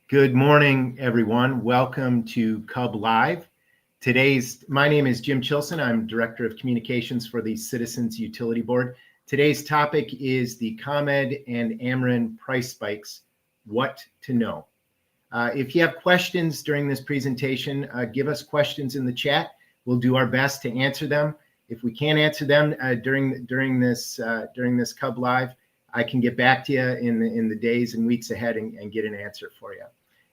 Good morning, everyone. Welcome to Cub Live. My name is Jim Chilsen. I'm Director of Communications for the Citizens Utility Board. Today's topic is the ComEd and Ameren price spikes, what to know. If you have questions during this presentation, give us questions in the chat. We'll do our best to answer them. If we can't answer them during this Cub Live, I can get back to you in the days and weeks ahead and get an answer for you.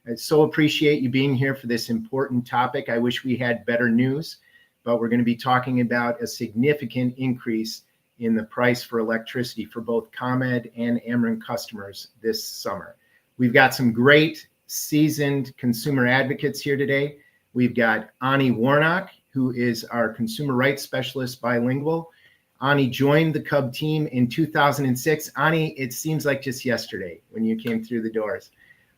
I so appreciate you being here for this important topic. I wish we had better news, but we're going to be talking about a significant increase in the price for electricity for both ComEd and Ameren customers this summer. We've got some great seasoned consumer advocates here today. We've got Ani Warnock, who is our consumer rights specialist bilingual. Ani joined the Cub team in 2006. Ani, it seems like just yesterday when you came through the doors,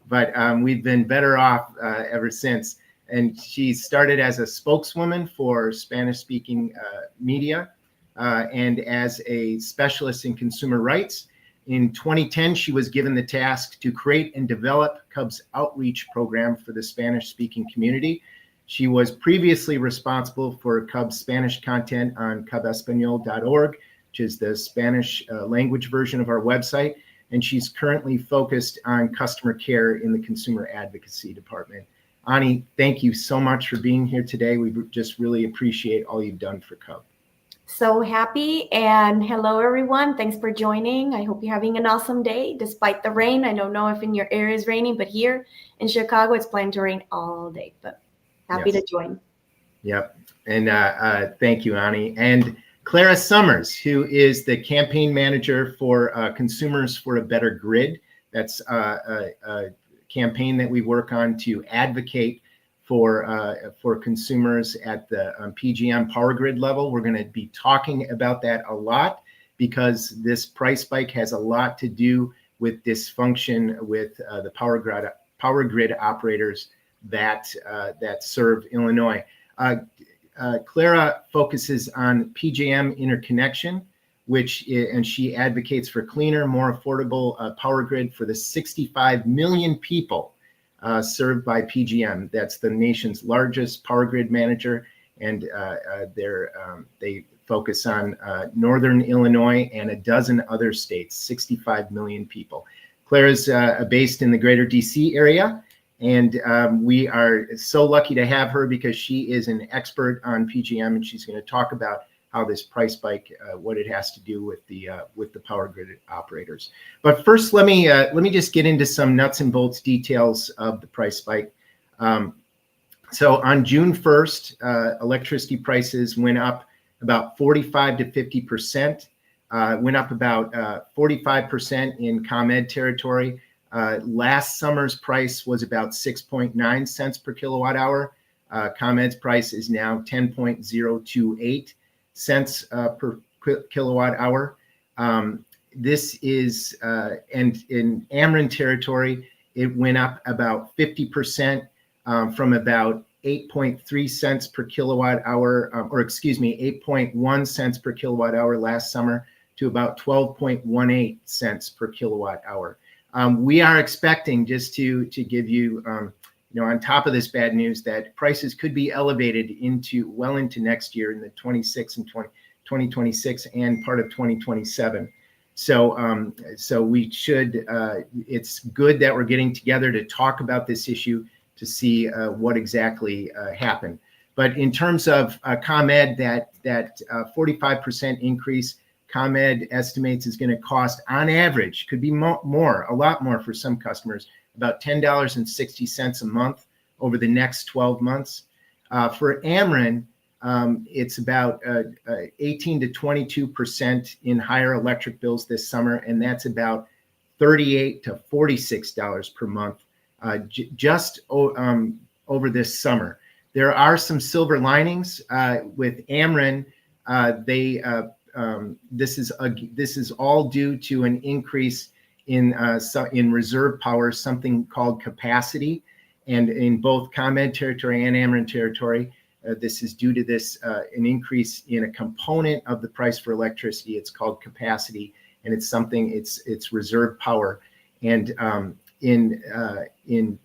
but we've been better off ever since. And she started as a spokeswoman for Spanish-speaking media and as a specialist in consumer rights. In 2010, she was given the task to create and develop Cub's outreach program for the Spanish-speaking community. She was previously responsible for Cub's Spanish content on cubespanol.org, which is the Spanish language version of our website. And she's currently focused on customer care in the consumer advocacy department. Ani, thank you so much for being here today. We just really appreciate all you've done for Cub. So happy, and hello everyone. Thanks for joining. I hope you're having an awesome day despite the rain. I don't know if in your area is raining, but here in Chicago it's planning to rain all day, but happy to join. Yep. And thank you, Ani. And Clara Summers, who is the campaign manager for Consumers for a Better Grid. That's a campaign that we work on to advocate for consumers at the PJM power grid level. We're going to be talking about that a lot because this price spike has a lot to do with dysfunction with the power grid operators that serve Illinois. Clara focuses on PJM interconnection, and she advocates for cleaner, more affordable power grid for the 65 million people served by PJM. That's the nation's largest power grid manager, and they focus on northern Illinois and a dozen other states, 65 million people. Clara's based in the greater DC area, and we are so lucky to have her because she is an expert on PJM, and she's going to talk about how this price spike, what it has to do with the power grid operators. But first, let me just get into some nuts and bolts details of the price spike. So on June 1st, electricity prices went up about 45 to 50%. Went up about 45% in ComEd territory. Last summer's price was about 6.9 cents per kilowatt hour. ComEd's price is now 10.028 cents per kilowatt hour. This is, and in Ameren territory, it went up about 50% from about 8.3 cents per kilowatt hour, 8.1 cents per kilowatt hour last summer to about 12.18 cents per kilowatt hour. We are expecting, just to give you, on top of this bad news, that prices could be elevated well into next year in the 2026 and part of 2027. So we should. It's good that we're getting together to talk about this issue to see what exactly happened. But in terms of ComEd, that 45% increase, ComEd estimates is going to cost, on average, could be more, a lot more for some customers, about $10.60 a month over the next 12 months. For Ameren, it's about 18 to 22% in higher electric bills this summer, and that's about $38 to $46 per month just over this summer. There are some silver linings with Ameren. This is all due to an increase in reserve power, something called capacity, and in both ComEd territory and Ameren territory, this is due to an increase in a component of the price for electricity. It's called capacity, and it's reserve power. And in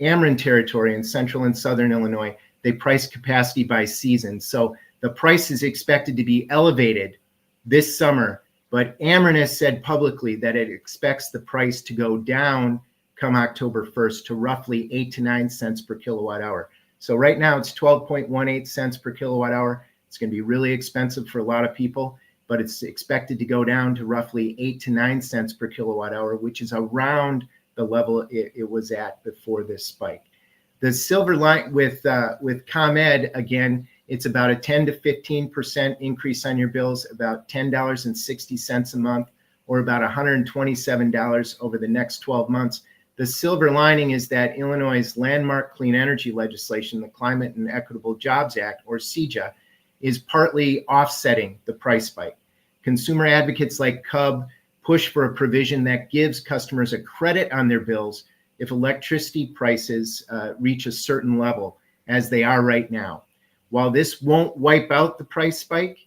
Ameren territory in central and southern Illinois, they price capacity by season. So the price is expected to be elevated this summer, but Ameren has said publicly that it expects the price to go down come October 1st to roughly 8 to 9 cents per kilowatt hour. So right now it's 12.18 cents per kilowatt hour. It's going to be really expensive for a lot of people, but it's expected to go down to roughly 8 to 9 cents per kilowatt hour, which is around the level it was at before this spike. The silver line with ComEd, again, it's about a 10 to 15% increase on your bills, about $10.60 a month, or about $127 over the next 12 months. The silver lining is that Illinois' landmark clean energy legislation, the Climate and Equitable Jobs Act, or CEJA, is partly offsetting the price spike. Consumer advocates like CUB push for a provision that gives customers a credit on their bills if electricity prices reach a certain level, as they are right now. While this won't wipe out the price spike,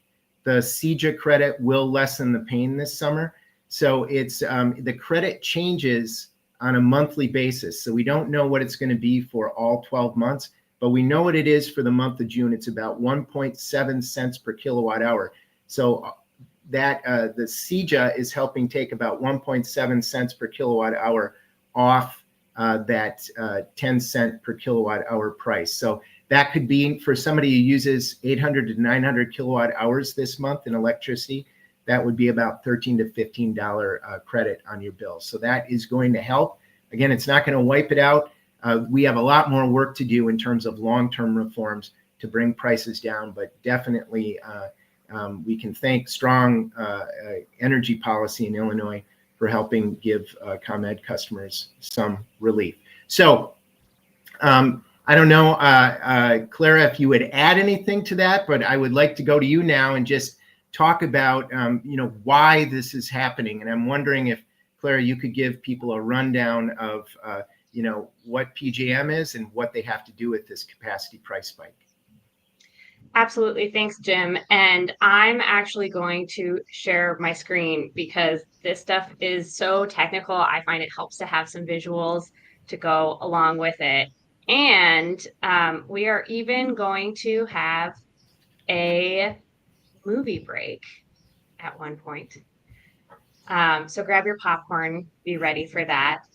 the CEJA credit will lessen the pain this summer. So it's the credit changes on a monthly basis. So we don't know what it's going to be for all 12 months, but we know what it is for the month of June. It's about 1.7 cents per kilowatt hour. So that the CEJA is helping take about 1.7 cents per kilowatt hour off that 10 cent per kilowatt hour price. So that could be for somebody who uses 800 to 900 kilowatt hours this month in electricity, that would be about $13 to $15 credit on your bill. So that is going to help. Again, it's not going to wipe it out. We have a lot more work to do in terms of long-term reforms to bring prices down, but definitely we can thank strong energy policy in Illinois for helping give ComEd customers some relief. So I don't know, Clara, if you would add anything to that, but I would like to go to you now and just talk about why this is happening. And I'm wondering if, Clara, you could give people a rundown of what PJM is and what they have to do with this capacity price spike. Absolutely. Thanks, Jim. And I'm actually going to share my screen because this stuff is so technical. I find it helps to have some visuals to go along with it. And we are even going to have a movie break at one point. So grab your popcorn, be ready for that.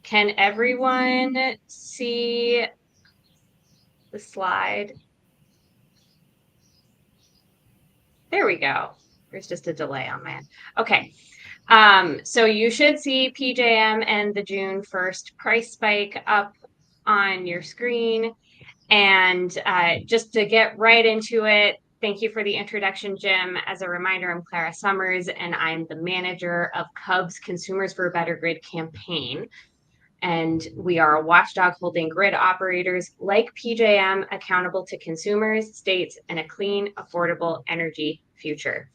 Can everyone see the slide? There we go. There's just a delay on that. Okay. So you should see PJM and the June 1st price spike up on your screen. And just to get right into it, thank you for the introduction, Jim. As a reminder, I'm Clara Summers, and I'm the manager of CUB's Consumers for a Better Grid campaign. And we are a watchdog holding grid operators like PJM accountable to consumers, states, and a clean, affordable energy future.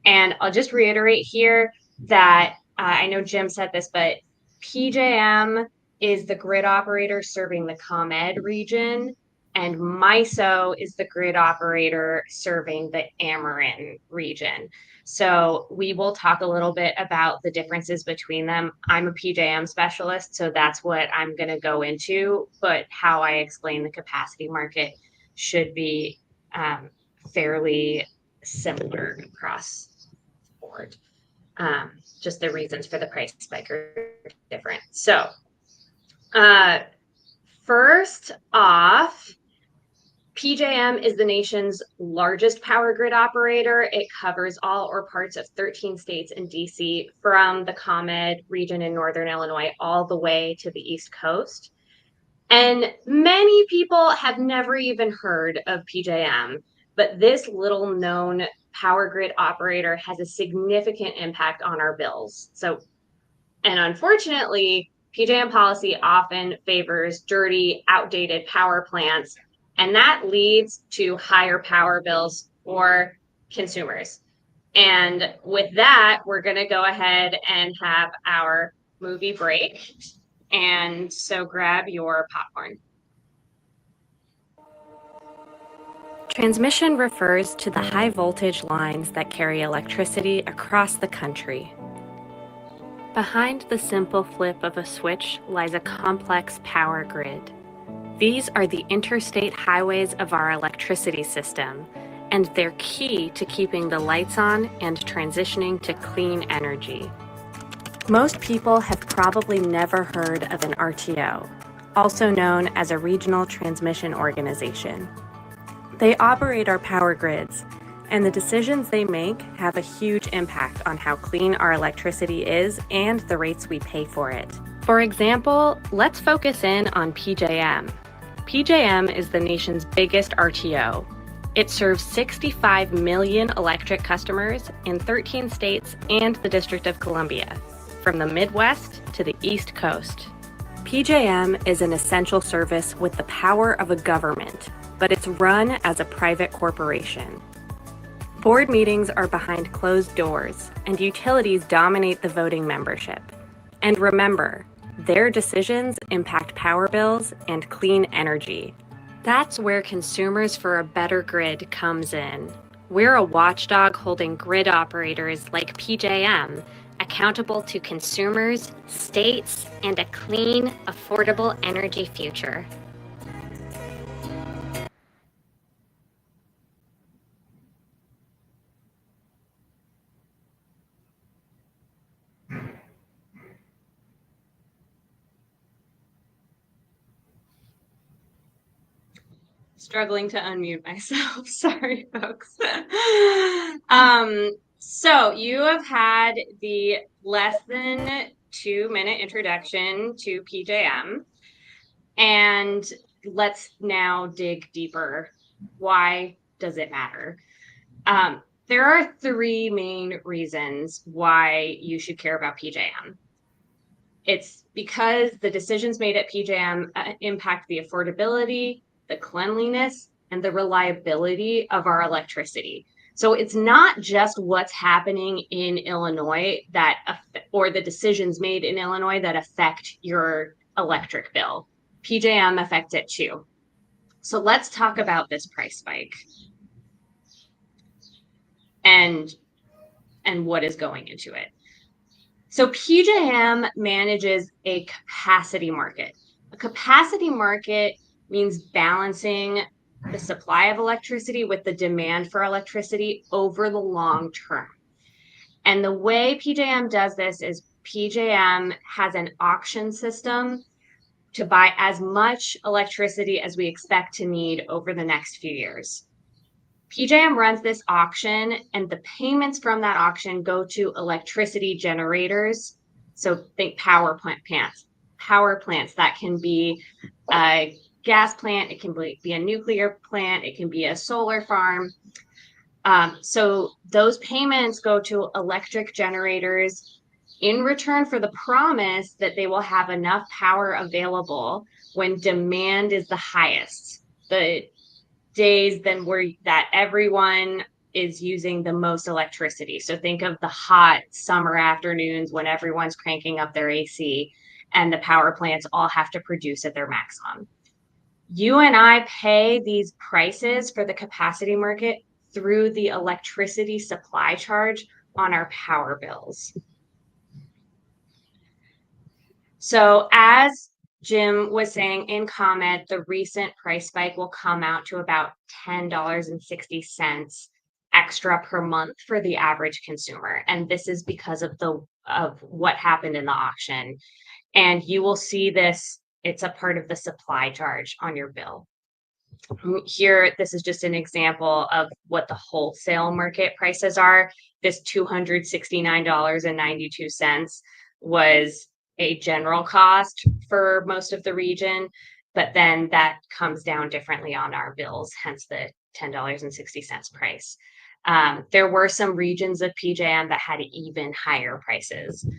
And I'll just reiterate here that I know Jim said this, but PJM is the grid operator serving the ComEd region, and MISO is the grid operator serving the Ameren region. So we will talk a little bit about the differences between them. I'm a PJM specialist, so that's what I'm going to go into, but how I explain the capacity market should be fairly similar across the board. Just the reasons for the price spike are different. So first off, PJM is the nation's largest power grid operator. It covers all or parts of 13 states and DC, from the ComEd region in Northern Illinois all the way to the East Coast. And many people have never even heard of PJM, but this little known power grid operator has a significant impact on our bills. And unfortunately, PJM policy often favors dirty, outdated power plants, and that leads to higher power bills for consumers. And with that, we're going to go ahead and have our movie break. And so grab your popcorn. Transmission refers to the high voltage lines that carry electricity across the country. Behind the simple flip of a switch lies a complex power grid. These are the interstate highways of our electricity system, and they're key to keeping the lights on and transitioning to clean energy. Most people have probably never heard of an RTO, also known as a regional transmission organization. They operate our power grids, and the decisions they make have a huge impact on how clean our electricity is and the rates we pay for it. For example, let's focus in on PJM. PJM is the nation's biggest RTO. It serves 65 million electric customers in 13 states and the District of Columbia, from the Midwest to the East Coast. PJM is an essential service with the power of a government, but it's run as a private corporation. Board meetings are behind closed doors, and utilities dominate the voting membership. And remember, their decisions impact power bills and clean energy. That's where Consumers for a Better Grid comes in. We're a watchdog holding grid operators like PJM accountable to consumers, states, and a clean, affordable energy future. Struggling to unmute myself. Sorry, folks. So you have had the less than 2-minute introduction to PJM, and let's now dig deeper. Why does it matter? There are 3 main reasons why you should care about PJM. It's because the decisions made at PJM impact the affordability, the cleanliness, and the reliability of our electricity. So it's not just what's happening in Illinois or the decisions made in Illinois that affect your electric bill. PJM affects it too. So let's talk about this price spike and what is going into it. So PJM manages a capacity market. A capacity market means balancing the supply of electricity with the demand for electricity over the long term. And the way PJM does this is PJM has an auction system to buy as much electricity as we expect to need over the next few years. PJM runs this auction, and the payments from that auction go to electricity generators. So think power plants. Power plants, that can be a gas plant, it can be a nuclear plant, it can be a solar farm. So those payments go to electric generators in return for the promise that they will have enough power available when demand is the highest. The days then that everyone is using the most electricity. So think of the hot summer afternoons when everyone's cranking up their AC and the power plants all have to produce at their maximum. You and I pay these prices for the capacity market through the electricity supply charge on our power bills. So as Jim was saying in ComEd, the recent price spike will come out to about $10.60 extra per month for the average consumer. And this is because of what happened in the auction. And you will see this, it's a part of the supply charge on your bill. Here, this is just an example of what the wholesale market prices are. This $269.92 was a general cost for most of the region, but then that comes down differently on our bills, hence the $10.60 price. There were some regions of PJM that had even higher prices.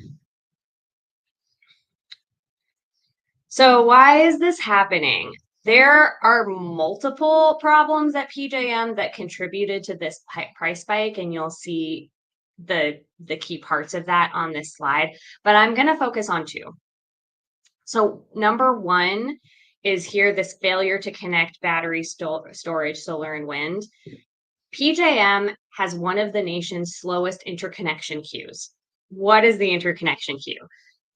So why is this happening? There are multiple problems at PJM that contributed to this price spike, and you'll see the key parts of that on this slide, but I'm going to focus on 2. So number 1 is here, this failure to connect battery storage, solar and wind. PJM has one of the nation's slowest interconnection queues. what is the interconnection queue?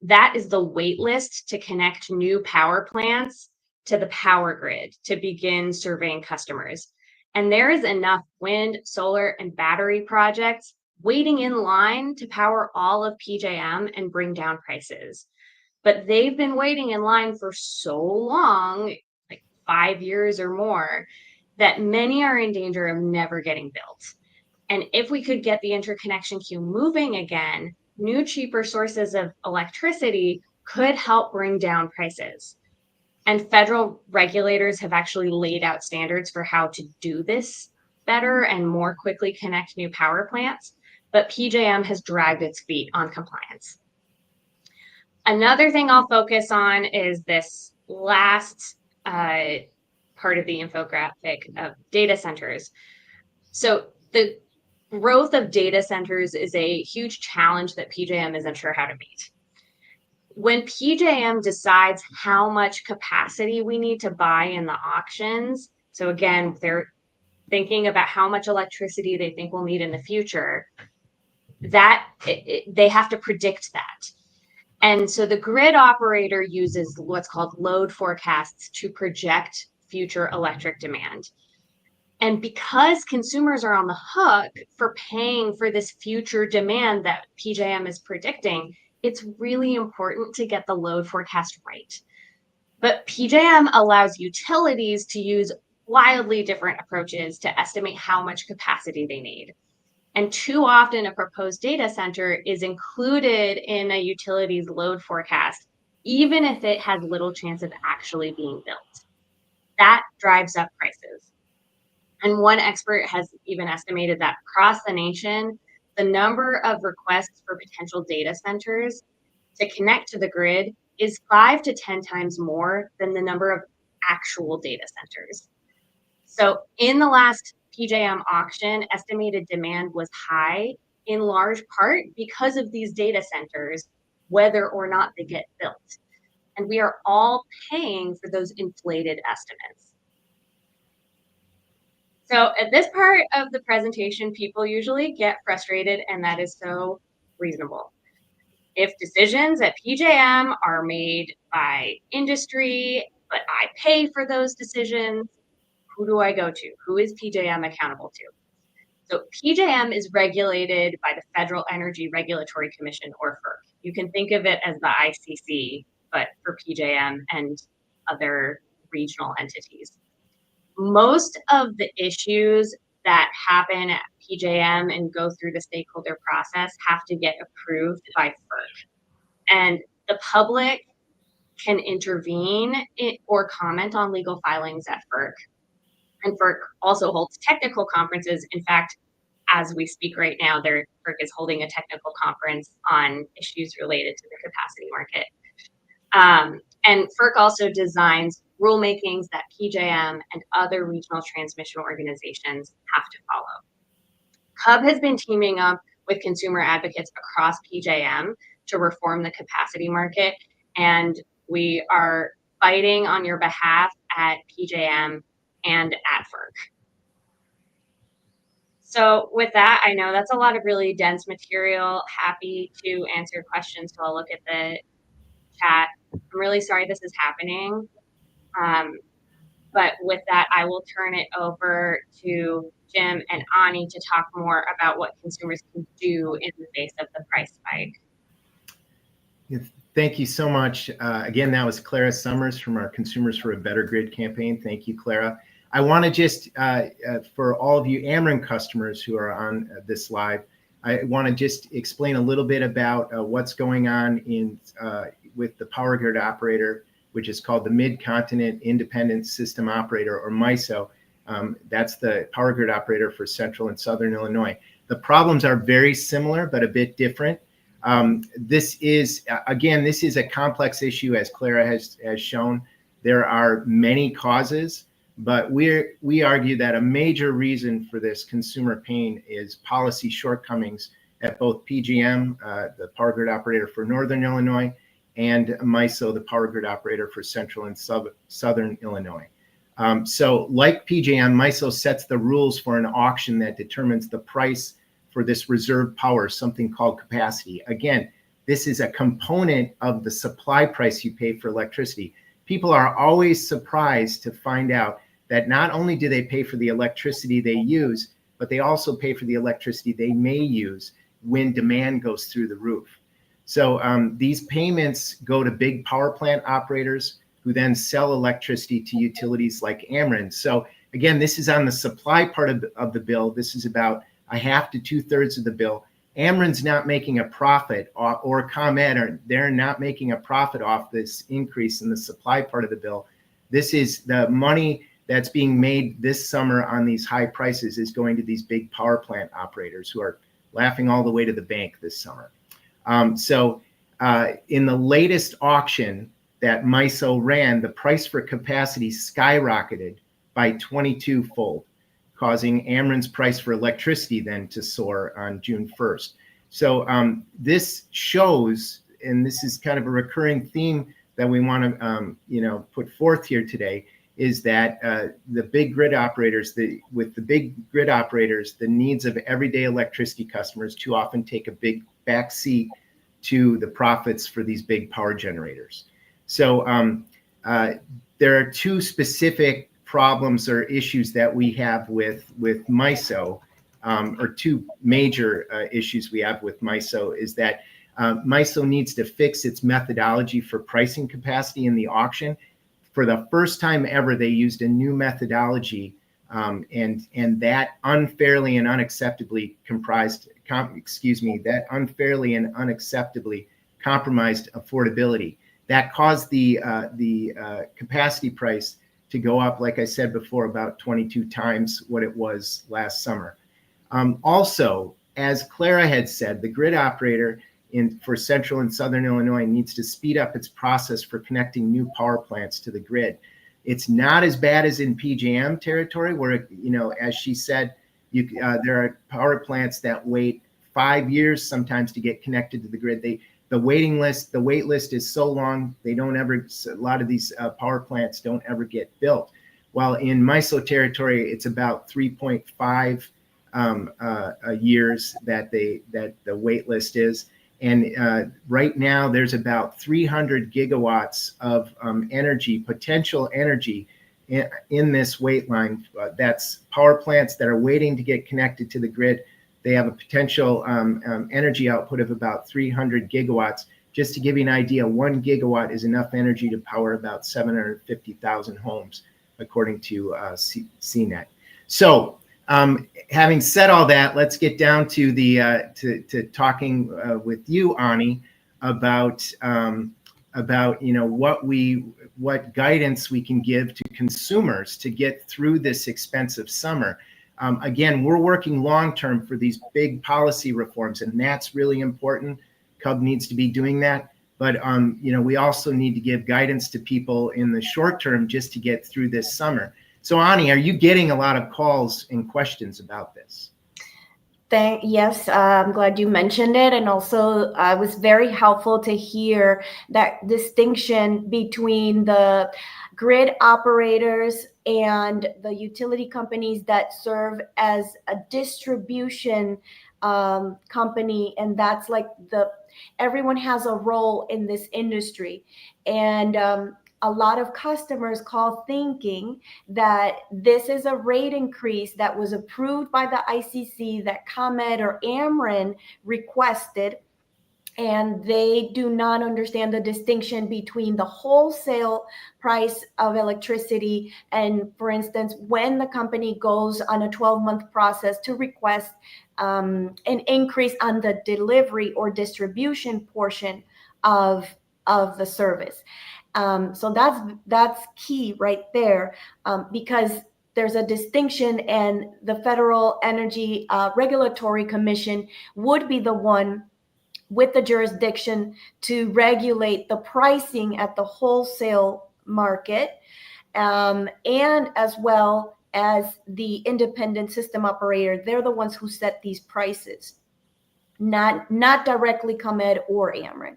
That is the wait list to connect new power plants to the power grid to begin surveying customers. And there is enough wind, solar, and battery projects waiting in line to power all of PJM and bring down prices. But they've been waiting in line for so long, like 5 years or more, that many are in danger of never getting built. And if we could get the interconnection queue moving again, new, cheaper sources of electricity could help bring down prices. And federal regulators have actually laid out standards for how to do this better and more quickly connect new power plants. But PJM has dragged its feet on compliance. Another thing I'll focus on is this last part of the infographic of data centers. So the growth of data centers is a huge challenge that PJM isn't sure how to meet. When PJM decides how much capacity we need to buy in the auctions, so again, they're thinking about how much electricity they think we'll need in the future, they have to predict that. And so the grid operator uses what's called load forecasts to project future electric demand. And because consumers are on the hook for paying for this future demand that PJM is predicting, it's really important to get the load forecast right. But PJM allows utilities to use wildly different approaches to estimate how much capacity they need. And too often a proposed data center is included in a utility's load forecast, even if it has little chance of actually being built. That drives up prices. And one expert has even estimated that across the nation, the number of requests for potential data centers to connect to the grid is 5 to 10 times more than the number of actual data centers. So in the last PJM auction, estimated demand was high, in large part because of these data centers, whether or not they get built. And we are all paying for those inflated estimates. So at this part of the presentation, people usually get frustrated, and that is so reasonable. If decisions at PJM are made by industry, but I pay for those decisions, who do I go to? Who is PJM accountable to? So PJM is regulated by the Federal Energy Regulatory Commission, or FERC. You can think of it as the ICC, but for PJM and other regional entities. Most of the issues that happen at PJM and go through the stakeholder process have to get approved by FERC. And the public can intervene or comment on legal filings at FERC. And FERC also holds technical conferences. In fact, as we speak right now, FERC is holding a technical conference on issues related to the capacity market. And FERC also designs rulemakings that PJM and other regional transmission organizations have to follow. CUB has been teaming up with consumer advocates across PJM to reform the capacity market, and we are fighting on your behalf at PJM and at FERC. So with that, I know that's a lot of really dense material. Happy to answer questions, so I'll look at the chat. I'm really sorry this is happening. But with that, I will turn it over to Jim and Ani to talk more about what consumers can do in the face of the price spike. Thank you so much. Again, that was Clara Summers from our Consumers for a Better Grid campaign. Thank you, Clara. I want to just, for all of you Ameren customers who are on this live, I want to just explain a little bit about what's going on with the power grid operator, which is called the Mid-Continent Independent System Operator, or MISO. That's the power grid operator for Central and Southern Illinois. The problems are very similar, but a bit different. This is a complex issue, as Clara has shown. There are many causes, but we argue that a major reason for this consumer pain is policy shortcomings at both PJM, the power grid operator for Northern Illinois, and MISO, the power grid operator for Central and Southern Illinois. So like PJM, MISO sets the rules for an auction that determines the price for this reserve power, something called capacity. Again, this is a component of the supply price you pay for electricity. People are always surprised to find out that not only do they pay for the electricity they use, but they also pay for the electricity they may use when demand goes through the roof. So these payments go to big power plant operators who then sell electricity to utilities like Ameren. So again, this is on the supply part of the bill. This is about a half to 2/3 of the bill. Ameren's not making a profit, or ComEd, they're not making a profit off this increase in the supply part of the bill. This is the money that's being made this summer on these high prices is going to these big power plant operators who are laughing all the way to the bank this summer. In the latest auction that MISO ran, the price for capacity skyrocketed by 22-fold, causing Ameren's price for electricity then to soar on June 1st. So this shows, and this is kind of a recurring theme that we want to put forth here today, is that the big grid operators, the needs of everyday electricity customers too often take a big backseat to the profits for these big power generators. So there are two specific problems or issues that we have with MISO, or two major issues we have with MISO, is that MISO needs to fix its methodology for pricing capacity in the auction. For the first time ever, they used a new methodology, and that unfairly and unacceptably compromised affordability. That caused the capacity price to go up, like I said before, about 22 times what it was last summer. Also, as Clara had said, the grid operator for Central and Southern Illinois needs to speed up its process for connecting new power plants to the grid. It's not as bad as in PJM territory, where, as she said, there are power plants that wait 5 years sometimes to get connected to the grid. The wait list is so long, a lot of these power plants don't ever get built. While in MISO territory, it's about 3.5 years that the wait list is. And right now, there's about 300 gigawatts of potential energy in this wait line. That's power plants that are waiting to get connected to the grid. They have a potential energy output of about 300 gigawatts. Just to give you an idea, 1 gigawatt is enough energy to power about 750,000 homes, according to CNET. So, having said all that, let's get down to to talking with you, Ani, about what guidance we can give to consumers to get through this expensive summer. Again, we're working long-term for these big policy reforms, and that's really important. CUB needs to be doing that. But, we also need to give guidance to people in the short term just to get through this summer. So, Ani, are you getting a lot of calls and questions about this? Yes, I'm glad you mentioned it. And also, it was very helpful to hear that distinction between the grid operators and the utility companies that serve as a distribution company. And that's like everyone has a role in this industry. And a lot of customers call thinking that this is a rate increase that was approved by the ICC that ComEd or Ameren requested, and they do not understand the distinction between the wholesale price of electricity and, for instance, when the company goes on a 12-month process to request an increase on the delivery or distribution portion of the service. So that's key right there, because there's a distinction, and the Federal Energy Regulatory Commission would be the one with the jurisdiction to regulate the pricing at the wholesale market, and as well as the independent system operator. They're the ones who set these prices, not directly ComEd or Ameren.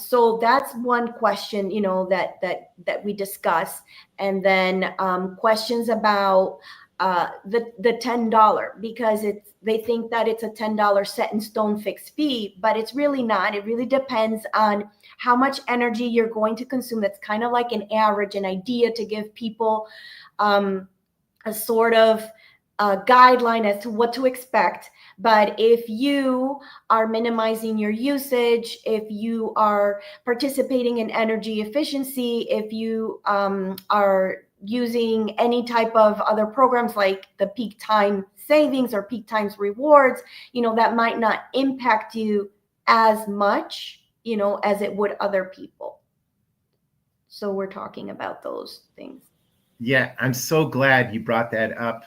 So that's one question, that we discuss. And then questions about the $10, because they think that it's a $10 set in stone fixed fee, but it's really not. It really depends on how much energy you're going to consume. That's kind of like an average, an idea to give people a sort of guideline as to what to expect. But if you are minimizing your usage, if you are participating in energy efficiency, if you are using any type of other programs like the peak time savings or peak times rewards, that might not impact you as much, as it would other people. So we're talking about those things. Yeah, I'm so glad you brought that up,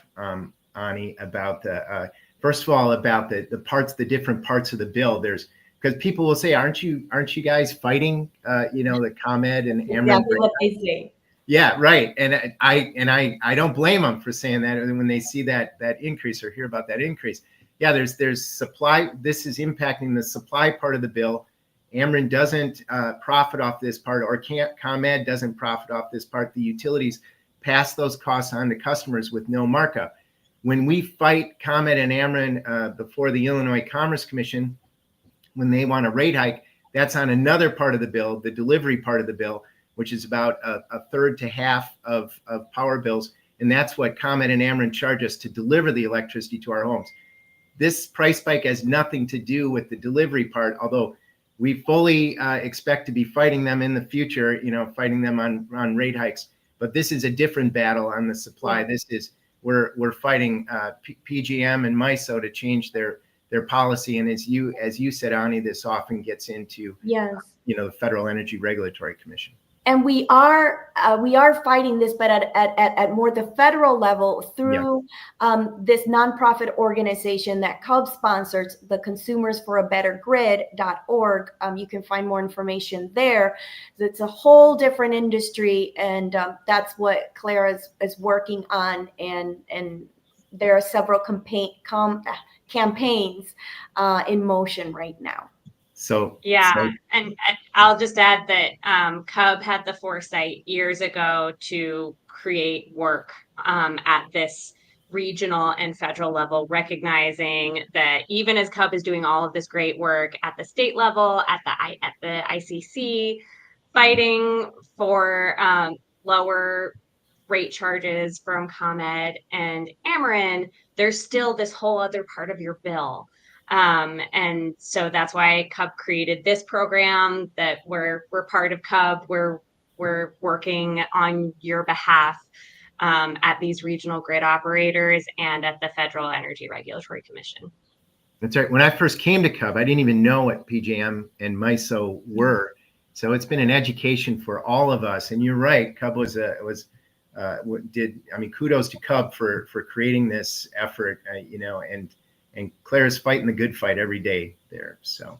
Ani, about the first of all, about the different parts of the bill. Because people will say, aren't you guys fighting the ComEd and Ameren? Exactly what they say. Yeah, right. And I don't blame them for saying that when they see that increase or hear about that increase. Yeah, there's supply. This is impacting the supply part of the bill. Ameren doesn't profit off this part, or ComEd doesn't profit off this part. The utilities pass those costs on to customers with no markup. When we fight ComEd and Ameren before the Illinois Commerce Commission, when they want a rate hike, that's on another part of the bill, the delivery part of the bill, which is about a third to half of power bills. And that's what ComEd and Ameren charge us to deliver the electricity to our homes. This price spike has nothing to do with the delivery part, although we fully expect to be fighting them in the future, fighting them on rate hikes. But this is a different battle on the supply. This is we're fighting PJM and MISO to change their policy. And as you said, Ani, this often gets into the Federal Energy Regulatory Commission. And we are fighting this, but at more the federal level through this nonprofit organization that CUB sponsors, the Consumers for a Better Grid.org. You can find more information there. It's a whole different industry, and that's what Clara is working on. And there are several campaigns in motion right now. And I'll just add that CUB had the foresight years ago to create work at this regional and federal level, recognizing that even as CUB is doing all of this great work at the state level, at the ICC, fighting for lower rate charges from ComEd and Ameren, there's still this whole other part of your bill. And so that's why CUB created this program that we're part of CUB. We're working on your behalf at these regional grid operators and at the Federal Energy Regulatory Commission. That's right. When I first came to CUB, I didn't even know what PJM and MISO were. So it's been an education for all of us. And you're right, CUB kudos to CUB for creating this effort, and Clara's fighting the good fight every day there. So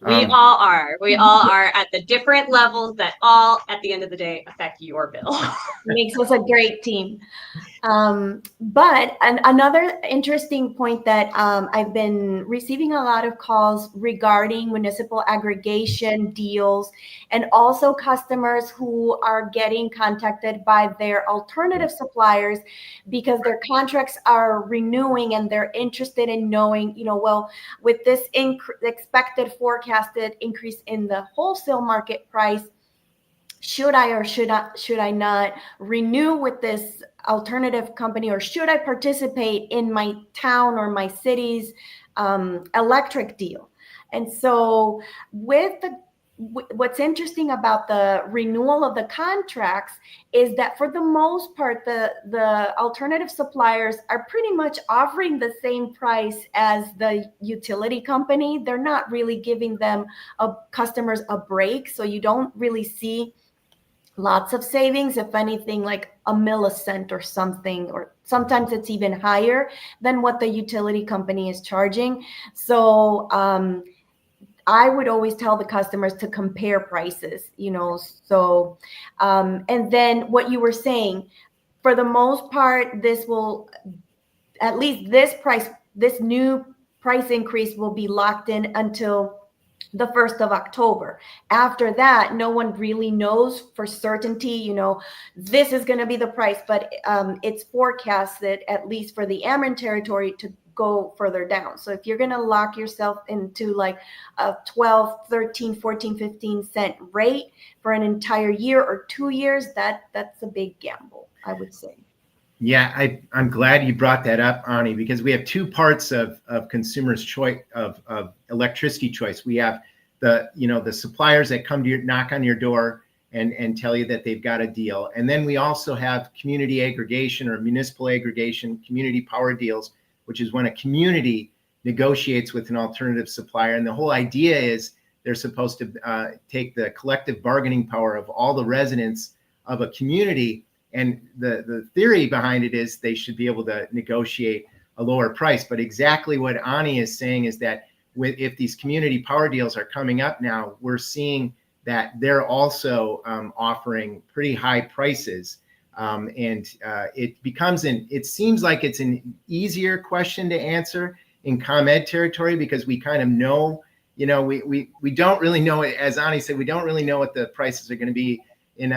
we all are at the different levels that all at the end of the day affect your bill. Makes us a great team. But another interesting point that I've been receiving a lot of calls regarding municipal aggregation deals, and also customers who are getting contacted by their alternative suppliers because their contracts are renewing and they're interested in knowing, with this expected forecasted increase in the wholesale market price, should I or should I not renew with this alternative company, or should I participate in my town or my city's electric deal? And so what's interesting about the renewal of the contracts is that for the most part, the alternative suppliers are pretty much offering the same price as the utility company. They're not really giving them customers a break. So you don't really see lots of savings, if anything, like a millicent or something, or sometimes it's even higher than what the utility company is charging. So I would always tell the customers to compare prices, so, and then what you were saying, for the most part, this will, at least this new price increase will be locked in until the 1st of October. After that, no one really knows for certainty, this is going to be the price, but it's forecasted, at least for the Ameren territory, to go further down. So if you're going to lock yourself into like a 12, 13, 14, 15 cent rate for an entire year or 2 years, that's a big gamble, I would say. Yeah, I'm glad you brought that up, Ani, because we have two parts of consumers' choice of electricity choice. We have the suppliers that come to knock on your door and tell you that they've got a deal. And then we also have community aggregation or municipal aggregation, community power deals, which is when a community negotiates with an alternative supplier. And the whole idea is they're supposed to take the collective bargaining power of all the residents of a community. And the theory behind it is they should be able to negotiate a lower price. But exactly what Ani is saying is that if these community power deals are coming up now, we're seeing that they're also offering pretty high prices. It seems like it's an easier question to answer in ComEd territory because we kind of know, we don't really know, as Ani said, we don't really know what the prices are going to be in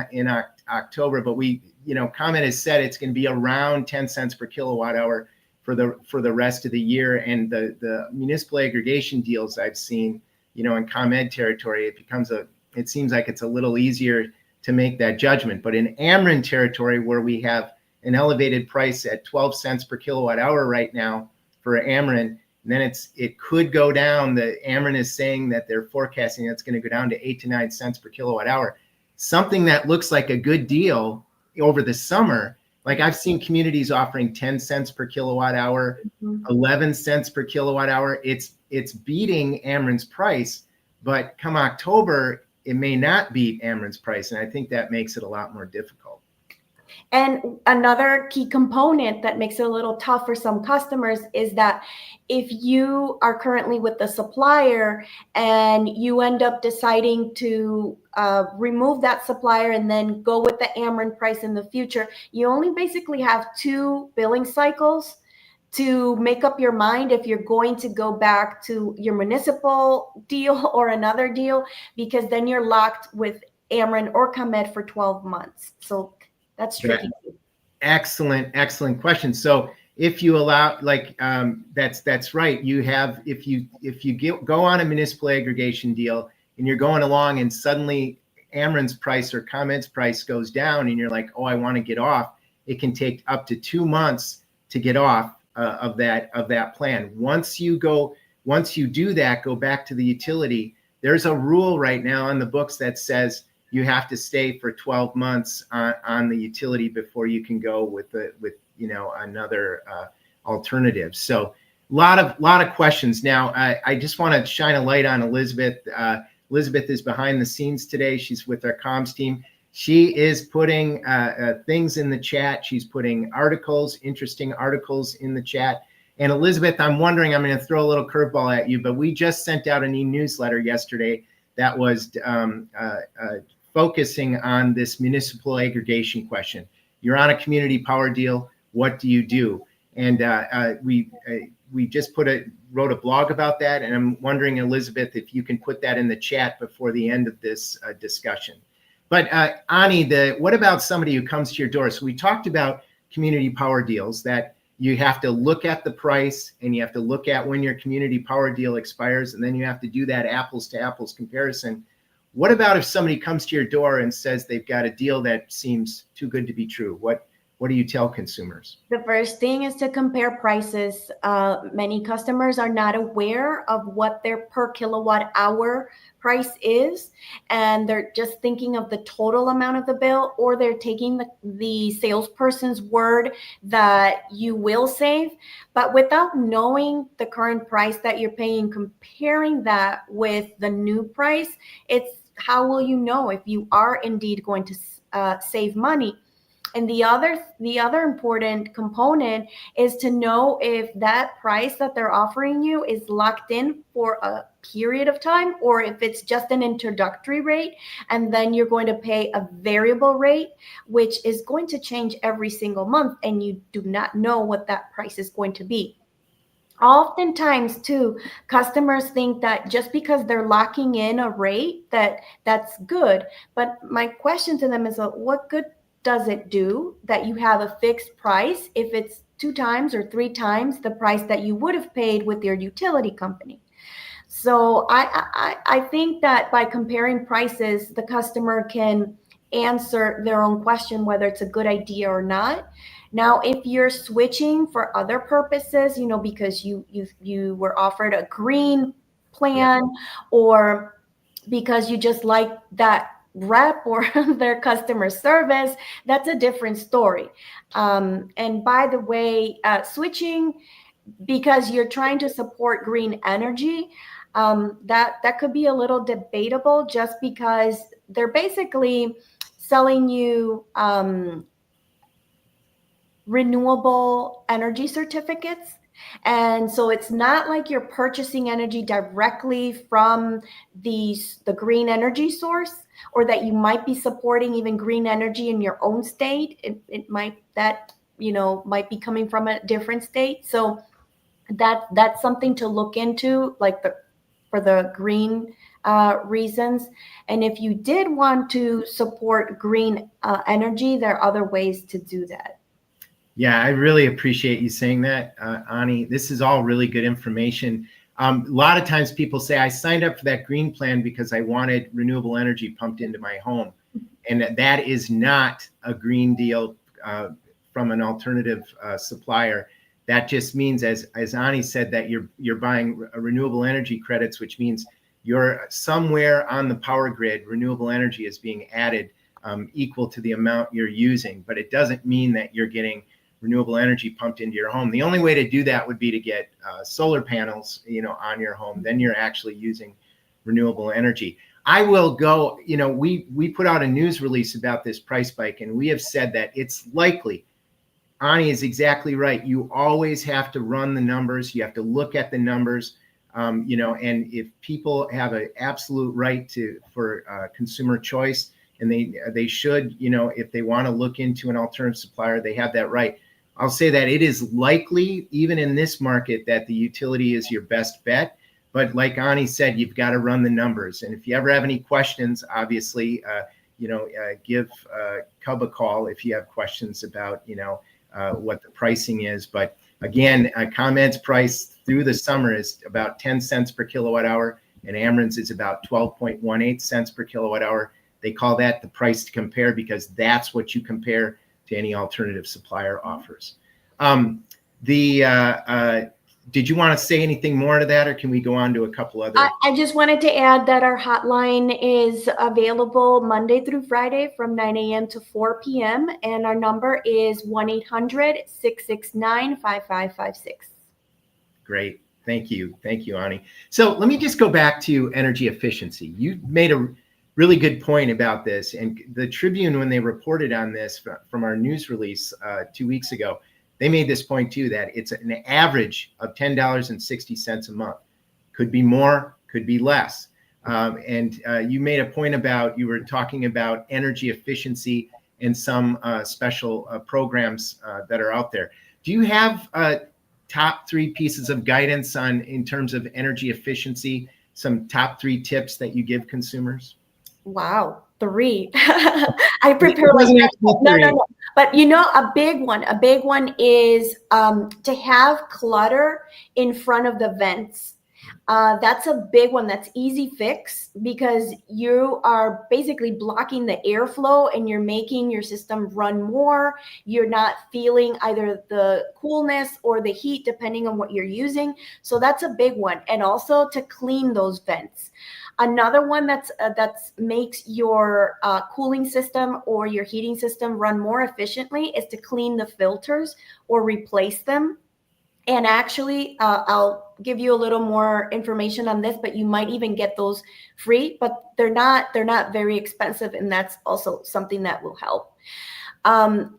October, but ComEd has said it's going to be around 10 cents per kilowatt hour for the rest of the year. And the municipal aggregation deals I've seen, in ComEd territory, it seems like it's a little easier to make that judgment. But in Ameren territory, where we have an elevated price at 12 cents per kilowatt hour right now for Ameren, and then it could go down. The Ameren is saying that they're forecasting it's going to go down to 8 to 9 cents per kilowatt hour. Something that looks like a good deal over the summer. Like I've seen communities offering 10 cents per kilowatt hour, 11 cents per kilowatt hour. It's beating Ameren's price, but come October, it may not beat Ameren's price. And I think that makes it a lot more difficult. And another key component that makes it a little tough for some customers is that if you are currently with the supplier and you end up deciding to remove that supplier and then go with the Ameren price in the future, you only basically have 2 billing cycles to make up your mind if you're going to go back to your municipal deal or another deal, because then you're locked with Ameren or ComEd for 12 months. So that's tricky. Excellent question. So if you allow, that's right. You have, if you go on a municipal aggregation deal and you're going along and suddenly Ameren's price or ComEd's price goes down and you're like, oh, I want to get off, it can take up to 2 months to get off of that plan. Once you do that, go back to the utility. There's a rule right now on the books that says you have to stay for 12 months on the utility before you can go with another alternative. So a lot of questions. Now, I just want to shine a light on Elizabeth. Elizabeth is behind the scenes today. She's with our comms team. She is putting things in the chat. She's putting interesting articles in the chat. And Elizabeth, I'm wondering, I'm going to throw a little curveball at you, but we just sent out an e-newsletter yesterday that was focusing on this municipal aggregation question. You're on a community power deal. What do you do? And we just wrote a blog about that. And I'm wondering, Elizabeth, if you can put that in the chat before the end of this discussion. But Ani, what about somebody who comes to your door? So we talked about community power deals, that you have to look at the price and you have to look at when your community power deal expires, and then you have to do that apples to apples comparison. What about if somebody comes to your door and says they've got a deal that seems too good to be true? What do you tell consumers? The first thing is to compare prices. Many customers are not aware of what their per kilowatt hour price is, and they're just thinking of the total amount of the bill, or they're taking the salesperson's word that you will save. But without knowing the current price that you're paying, comparing that with the new price, how will you know if you are indeed going to save money? And the other important component is to know if that price that they're offering you is locked in for a period of time, or if it's just an introductory rate, and then you're going to pay a variable rate, which is going to change every single month, and you do not know what that price is going to be. Oftentimes too, customers think that just because they're locking in a rate that's good. But my question to them is, what good does it do that you have a fixed price if it's 2 times or 3 times the price that you would have paid with your utility company? So I think that by comparing prices, the customer can answer their own question whether it's a good idea or not. Now, if you're switching for other purposes, because you were offered a green plan, or because you just like that rep or their customer service, that's a different story. And by the way, switching because you're trying to support green energy, that could be a little debatable, just because they're basically selling you renewable energy certificates. And so it's not like you're purchasing energy directly from the green energy source, or that you might be supporting even green energy in your own state. It might might be coming from a different state. So that's something to look into, like for the green reasons. And if you did want to support green energy, there are other ways to do that. Yeah, I really appreciate you saying that, Ani. This is all really good information. A lot of times people say, I signed up for that green plan because I wanted renewable energy pumped into my home. And that is not a green deal from an alternative supplier. That just means, as Ani said, that you're buying renewable energy credits, which means you're somewhere on the power grid, renewable energy is being added equal to the amount you're using. But it doesn't mean that you're getting renewable energy pumped into your home. The only way to do that would be to get solar panels, on your home. Then you're actually using renewable energy. I will go, we put out a news release about this price spike, and we have said that it's likely. Ani is exactly right. You always have to run the numbers. You have to look at the numbers, and if people have an absolute right for consumer choice, and they should, if they want to look into an alternative supplier, they have that right. I'll say that it is likely, even in this market, that the utility is your best bet. But like Ani said, you've got to run the numbers. And if you ever have any questions, obviously, give Cub a call if you have questions about, what the pricing is. But again, ComEd's price through the summer is about 10 cents per kilowatt hour, and Ameren's is about 12.18 cents per kilowatt hour. They call that the price to compare because that's what you compare to any alternative supplier offers. Did you want to say anything more to that, or can we go on to a couple other? I just wanted to add that our hotline is available Monday through Friday from 9 a.m. to 4 p.m. And our number is 1-800-669-5556. Great. Thank you. Thank you, Ani. So let me just go back to energy efficiency. You made a really good point about this. And the Tribune, when they reported on this from our news release 2 weeks ago, they made this point too, that it's an average of $10.60 a month. Could be more, could be less. And you made a point about, you were talking about energy efficiency and some special programs that are out there. Do you have top 3 pieces of guidance in terms of energy efficiency, some top 3 tips that you give consumers? Wow, 3. I prepare like no. But a big one is to have clutter in front of the vents. That's a big one. That's easy fix because you are basically blocking the airflow and you're making your system run more. You're not feeling either the coolness or the heat depending on what you're using. So that's a big one. And also to clean those vents. Another one that's makes your cooling system or your heating system run more efficiently is to clean the filters or replace them. And actually, I'll give you a little more information on this, but you might even get those free, but they're not very expensive, and that's also something that will help.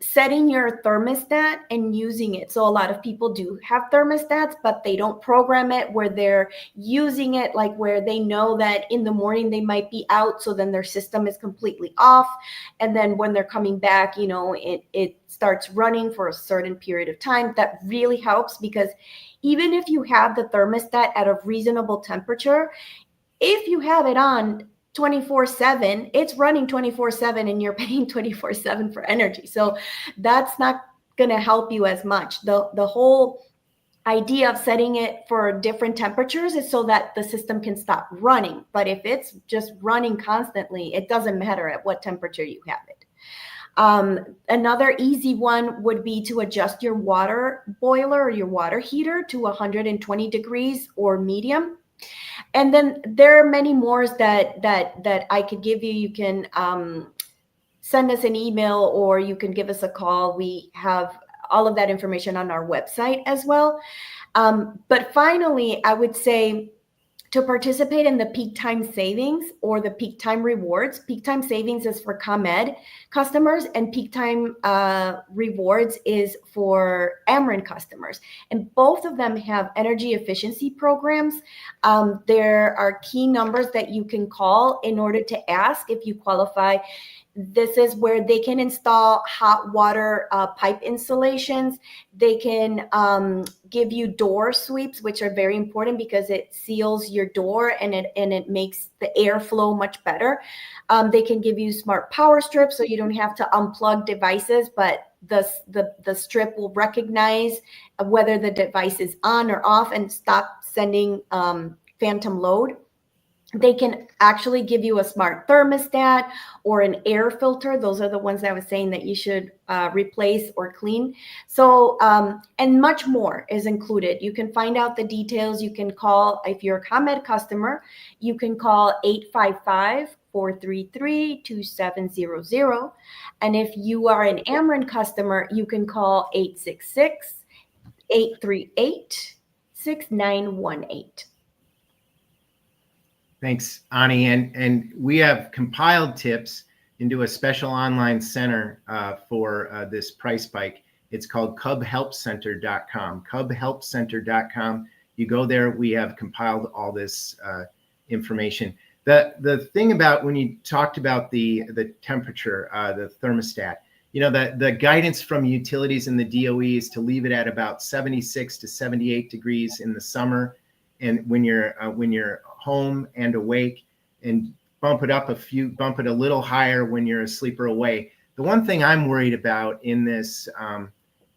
Setting your thermostat and using it. So a lot of people do have thermostats, but they don't program it where they're using it, like where they know that in the morning they might be out. So then their system is completely off. And then when they're coming back, it starts running for a certain period of time. That really helps because even if you have the thermostat at a reasonable temperature, if you have it on 24/7, it's running 24/7 and you're paying 24/7 for energy. So that's not going to help you as much. The whole idea of setting it for different temperatures is so that the system can stop running. But if it's just running constantly, it doesn't matter at what temperature you have it. Another easy one would be to adjust your water boiler or your water heater to 120 degrees or medium. And then there are many more that I could give you. You can send us an email or you can give us a call. We have all of that information on our website as well. But finally, I would say to participate in the peak time savings or the peak time rewards. Peak time savings is for ComEd customers and peak time rewards is for Ameren customers. And both of them have energy efficiency programs. There are key numbers that you can call in order to ask if you qualify. This is where they can install hot water pipe installations. They can give you door sweeps, which are very important because it seals your door and it makes the airflow much better. They can give you smart power strips, so you don't have to unplug devices, but the strip will recognize whether the device is on or off and stop sending phantom load. They can actually give you a smart thermostat or an air filter. Those are the ones that I was saying that you should replace or clean. So, and much more is included. You can find out the details. You can call, if you're a ComEd customer, you can call 855-433-2700. And if you are an Ameren customer, you can call 866-838-6918. Thanks, Ani. And we have compiled tips into a special online center for this price spike. It's called cubhelpcenter.com. Cubhelpcenter.com. You go there. We have compiled all this information. The thing about when you talked about the temperature, the thermostat, you know, the guidance from utilities and the DOE is to leave it at about 76 to 78 degrees in the summer, and when you're home and awake, and bump it a little higher when you're asleep or away. The one thing I'm worried about in this,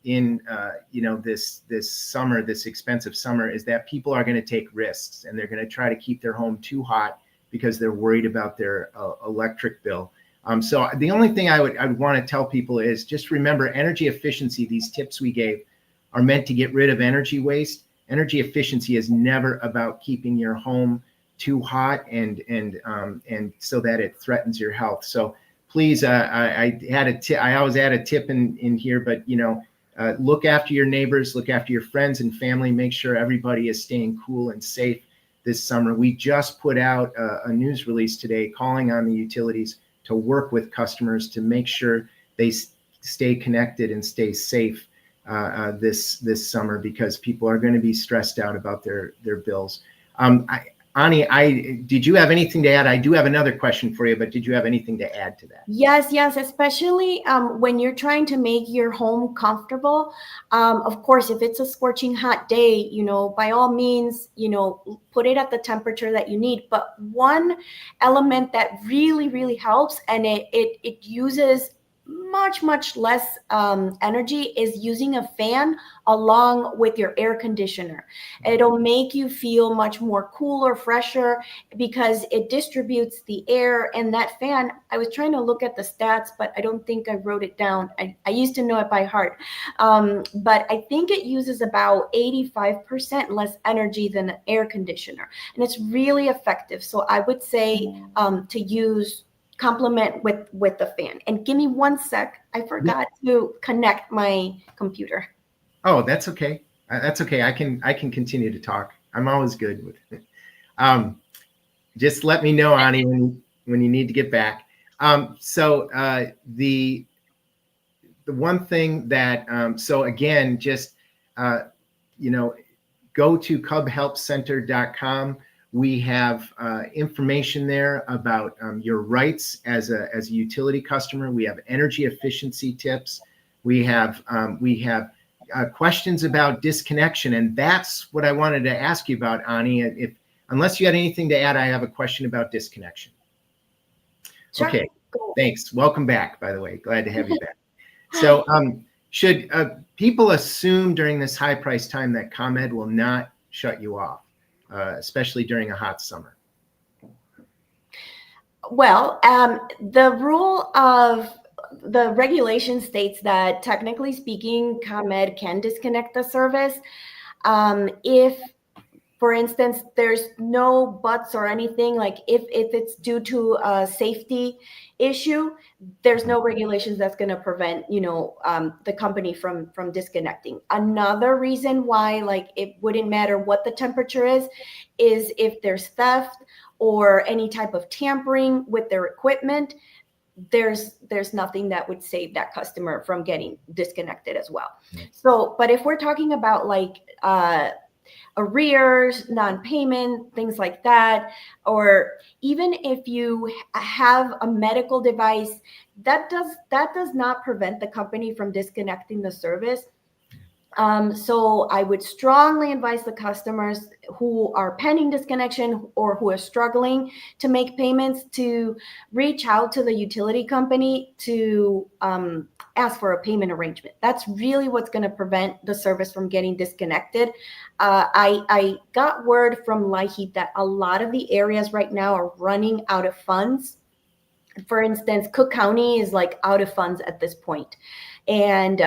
this summer, this expensive summer, is that people are going to take risks and they're going to try to keep their home too hot because they're worried about their electric bill. So the only thing I would want to tell people is just remember energy efficiency. These tips we gave are meant to get rid of energy waste. Energy efficiency is never about keeping your home too hot and so that it threatens your health. So please, I always add a tip in here, but look after your neighbors, look after your friends and family, make sure everybody is staying cool and safe this summer. We just put out a news release today calling on the utilities to work with customers to make sure they stay connected and stay safe this summer, because people are going to be stressed out about their bills. Ani, did you have anything to add? I do have another question for you, but did you have anything to add to that? Yes, especially when you're trying to make your home comfortable. Of course, if it's a scorching hot day, by all means, put it at the temperature that you need. But one element that really, really helps, and it uses much less energy, is using a fan along with your air conditioner. It'll make you feel much more cooler, fresher, because it distributes the air. And that fan, I was trying to look at the stats, but I don't think I wrote it down. I used to know it by heart, but I think it uses about 85% less energy than an air conditioner, and it's really effective. So I would say to complement with the fan. And give me one sec. I forgot to connect my computer. Oh, that's okay. That's okay. I can continue to talk. I'm always good with it. Just let me know, Ani, when you need to get back. So the one thing that so again, just go to cubhelpcenter.com. We have information there about your rights as a utility customer. We have energy efficiency tips. We have questions about disconnection, and that's what I wanted to ask you about, Ani. Unless you had anything to add, I have a question about disconnection. Sure. Okay, thanks. Welcome back, by the way. Glad to have you back. So should people assume during this high price time that ComEd will not shut you off, especially during a hot summer? Well, the regulation states that technically speaking, ComEd can disconnect the service. If, for instance, there's no buts or anything, like if it's due to a safety issue, there's no regulations that's going to prevent, the company from disconnecting. Another reason why, like, it wouldn't matter what the temperature is if there's theft or any type of tampering with their equipment. There's nothing that would save that customer from getting disconnected as well. So, but if we're talking about like arrears, non-payment, things like that, or even if you have a medical device, that does not prevent the company from disconnecting the service. So I would strongly advise the customers who are pending disconnection or who are struggling to make payments to reach out to the utility company to ask for a payment arrangement. That's really what's going to prevent the service from getting disconnected. I got word from LIHEAP that a lot of the areas right now are running out of funds. For instance, Cook County is like out of funds at this point. And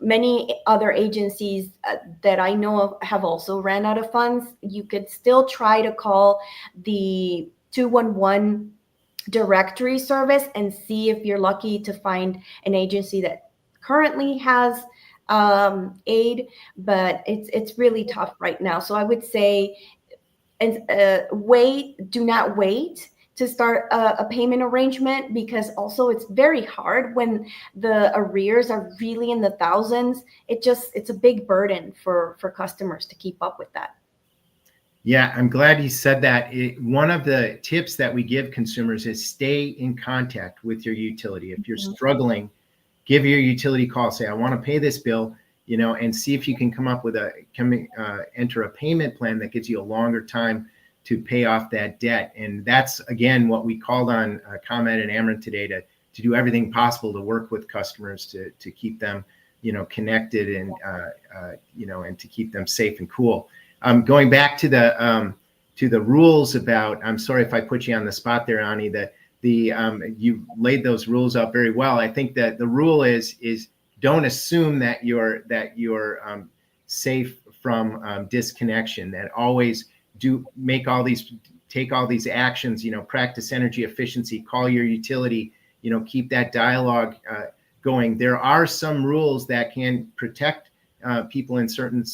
many other agencies that I know of have also ran out of funds. You could still try to call the 211 directory service and see if you're lucky to find an agency that currently has aid, but it's really tough right now. So I would say, do not wait to start a payment arrangement, because also it's very hard when the arrears are really in the thousands. It's a big burden for customers to keep up with that. Yeah, I'm glad you said that. One of the tips that we give consumers is stay in contact with your utility. If you're struggling, give your utility call, say, I want to pay this bill, and see if you can come up with enter a payment plan that gives you a longer time to pay off that debt. And that's, again, what we called on ComEd and Ameren today to do everything possible to work with customers to keep them, connected and, and to keep them safe and cool. Going back to the rules about, I'm sorry if I put you on the spot there, Ani, that you laid those rules out very well. I think that the rule is don't assume that you're safe from disconnection, that always take all these actions, practice energy efficiency, call your utility, keep that dialogue going. There are some rules that can protect people in certain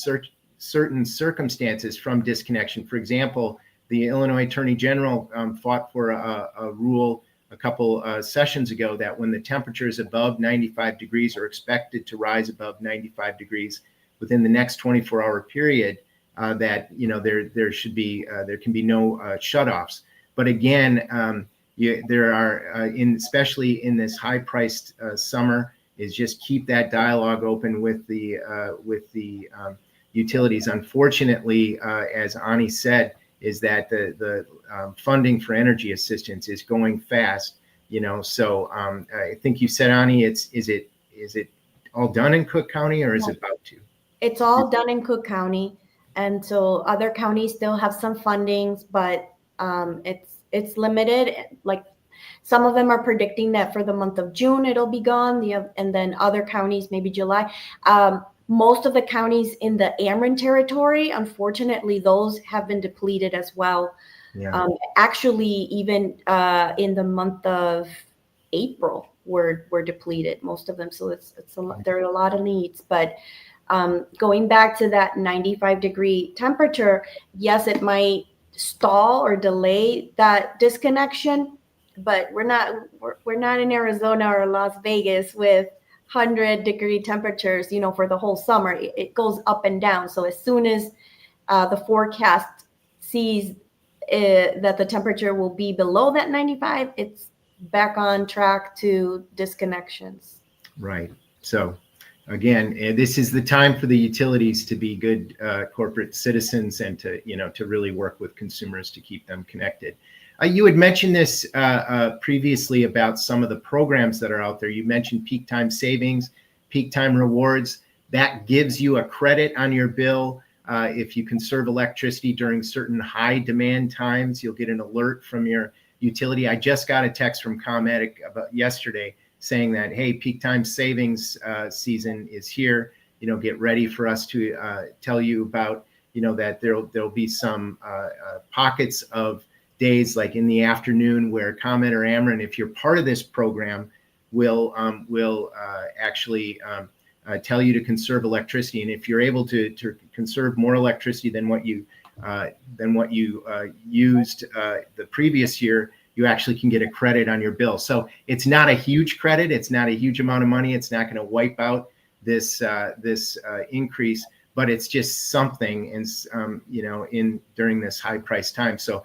circumstances from disconnection. For example, the Illinois Attorney General fought for a rule a couple sessions ago that when the temperature is above 95 degrees or expected to rise above 95 degrees within the next 24-hour period, that there can be no shutoffs. But again, there are especially in this high-priced summer, is just keep that dialogue open with the utilities. Unfortunately, as Ani said, is that the funding for energy assistance is going fast. So I think you said, Ani, is it all done in Cook County, or is it about to? It's all done in Cook County. And so other counties still have some fundings, but it's limited. Like some of them are predicting that for the month of June, it'll be gone. And then other counties, maybe July. Most of the counties in the Ameren territory, unfortunately, those have been depleted as well. Yeah. Actually, even in the month of April, were depleted, most of them. So there are a lot of needs, but going back to that 95-degree temperature, yes, it might stall or delay that disconnection, but we're not in Arizona or Las Vegas with 100-degree temperatures, for the whole summer. It goes up and down. So as soon as the forecast sees that the temperature will be below that 95, it's back on track to disconnections. Right. So again, this is the time for the utilities to be good corporate citizens and to really work with consumers to keep them connected. You had mentioned this previously about some of the programs that are out there. You mentioned peak time savings, peak time rewards. That gives you a credit on your bill. If you conserve electricity during certain high demand times, you'll get an alert from your utility. I just got a text from ComEd about yesterday saying that, hey, peak time savings season is here. Get ready for us to tell you about, that there'll be some pockets of days like in the afternoon where ComEd or Ameren, if you're part of this program, will actually tell you to conserve electricity. And if you're able to conserve more electricity than what you used the previous year, you actually can get a credit on your bill. So it's not a huge credit. It's not a huge amount of money. It's not going to wipe out this increase, but it's just something. And during this high price time. So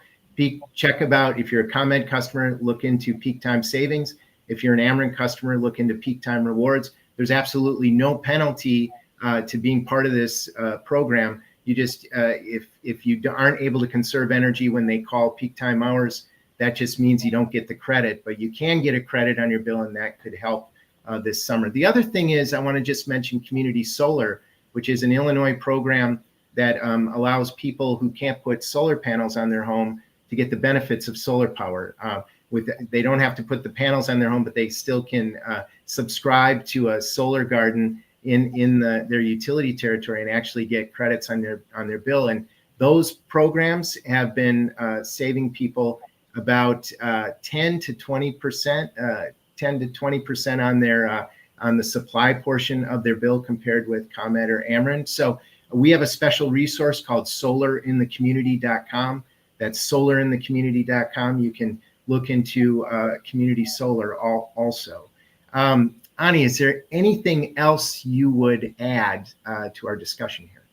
check about, if you're a ComEd customer, look into peak time savings. If you're an Ameren customer, look into peak time rewards. There's absolutely no penalty to being part of this program. You just, if you aren't able to conserve energy when they call peak time hours, that just means you don't get the credit, but you can get a credit on your bill, and that could help this summer. The other thing is, I want to just mention Community Solar, which is an Illinois program that allows people who can't put solar panels on their home to get the benefits of solar power. They don't have to put the panels on their home, but they still can subscribe to a solar garden in their utility territory and actually get credits on their bill. And those programs have been saving people about 10 to 20% on the supply portion of their bill compared with ComEd or Ameren. So we have a special resource called soarinthecommunity.com. That's soarinthecommunity.com. You can look into community solar also. Ani, is there anything else you would add to our discussion here?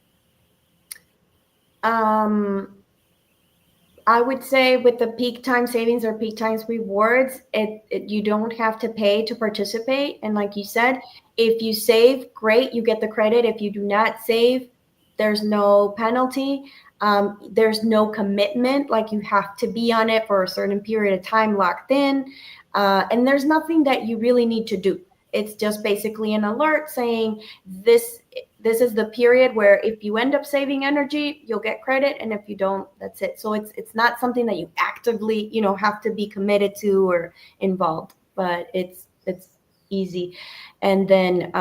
I would say with the peak time savings or peak times rewards, you don't have to pay to participate. And like you said, if you save, great, you get the credit. If you do not save, there's no penalty. There's no commitment, like you have to be on it for a certain period of time locked in. And there's nothing that you really need to do. It's just basically an alert saying this is the period where if you end up saving energy, you'll get credit, and if you don't, that's it. So it's not something that you actively, have to be committed to or involved, but it's easy. And then